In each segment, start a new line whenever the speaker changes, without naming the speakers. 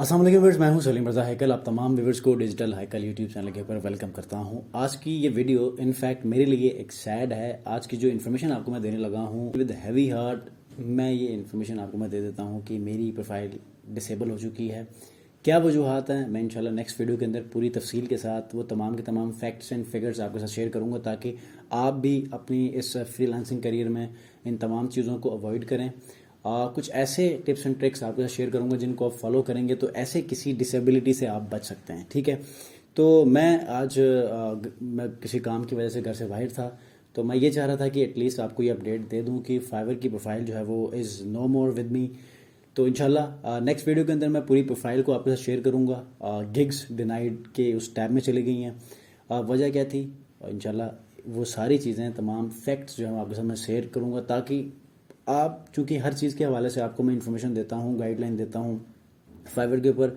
السلام علیکم ویورز، میں ہوں سلیم رضا ہیکل. آپ تمام ویورز کو ڈیجیٹل ہیکل یوٹیوب چینل کے اوپر ویلکم کرتا ہوں. آج کی یہ ویڈیو انفیکٹ میرے لیے ایک سیڈ ہے. آج کی جو انفارمیشن آپ کو میں دینے لگا ہوں ود ہیوی ہارٹ میں یہ انفارمیشن آپ کو میں دے دیتا ہوں کہ میری پروفائل ڈسیبل ہو چکی ہے. کیا وجوہات ہیں میں انشاءاللہ نیکسٹ ویڈیو کے اندر پوری تفصیل کے ساتھ وہ تمام کے تمام فیکٹس اینڈ فگرز آپ کے ساتھ شیئر کروں گا تاکہ آپ بھی اپنی اس فری لانسنگ کریئر میں ان تمام چیزوں کو اوائڈ کریں. کچھ ایسے ٹپس اینڈ ٹرکس آپ کے ساتھ شیئر کروں گا جن کو آپ فالو کریں گے تو ایسے کسی ڈسیبلٹی سے آپ بچ سکتے ہیں. ٹھیک ہے، تو میں آج میں کسی کام کی وجہ سے گھر سے باہر تھا، تو میں یہ چاہ رہا تھا کہ ایٹ لیسٹ آپ کو یہ اپڈیٹ دے دوں کہ فائور کی پروفائل جو ہے وہ از نو مور ود می. تو انشاءاللہ نیکسٹ ویڈیو کے اندر میں پوری پروفائل کو آپ کے ساتھ شیئر کروں گا. گگز ڈینائڈ کے اس ٹیب میں چلی گئی ہیں. وجہ کیا تھی؟ انشاءاللہ وہ ساری چیزیں تمام فیکٹس جو ہیں آپ کے ساتھ میں شیئر کروں گا تاکہ آپ، چونکہ ہر چیز کے حوالے سے آپ کو میں انفارمیشن دیتا ہوں، گائیڈ لائن دیتا ہوں، فائور کے اوپر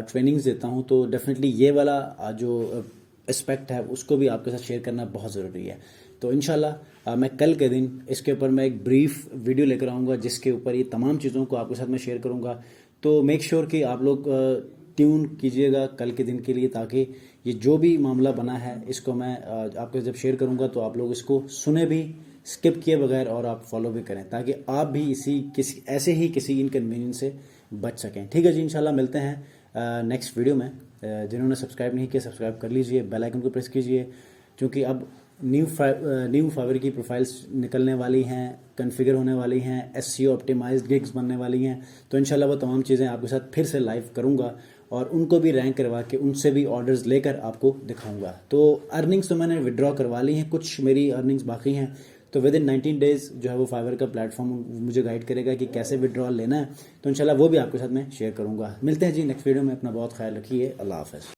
ٹریننگز دیتا ہوں، تو ڈیفینیٹلی یہ والا جو اسپیکٹ ہے اس کو بھی آپ کے ساتھ شیئر کرنا بہت ضروری ہے. تو انشاءاللہ میں کل کے دن اس کے اوپر میں ایک بریف ویڈیو لے کر آؤں گا جس کے اوپر یہ تمام چیزوں کو آپ کے ساتھ میں شیئر کروں گا. تو میک شیور کہ آپ لوگ ٹیون کیجئے گا کل کے دن کے لیے تاکہ یہ جو بھی معاملہ بنا ہے اس کو میں آپ کے جب شیئر کروں گا تو آپ لوگ اس کو سنے بھی اسکپ کیے بغیر اور آپ فالو بھی کریں تاکہ آپ بھی ایسے ہی کسی انکنوینئنس سے بچ سکیں. ٹھیک ہے جی، انشاءاللہ ملتے ہیں نیکسٹ ویڈیو میں. جنہوں نے سبسکرائب نہیں کیا سبسکرائب کر لیجئے، بیل آئکن کو پریس کیجئے کیونکہ اب نیو فائور کی پروفائلز نکلنے والی ہیں، کنفیگر ہونے والی ہیں، ایس سی او آپٹیمائزڈ گگز بننے والی ہیں. تو انشاءاللہ وہ تمام چیزیں آپ کے ساتھ پھر سے لائیو کروں گا اور ان کو بھی رینک کروا کے ان سے بھی آرڈرز لے کر آپ کو دکھاؤں گا. تو ارننگز تو میں نے وڈرا کروا لی ہیں، کچھ میری ارننگز باقی ہیں. تو ود ان 19 days جو ہے وہ فائور کا پلیٹ فارم مجھے گائیڈ کرے گا کہ کیسے وڈرا لینا ہے. تو انشاءاللہ وہ بھی آپ کے ساتھ میں شیئر کروں گا. ملتے ہیں جی نیکسٹ ویڈیو میں. اپنا بہت خیال رکھیے. اللہ حافظ.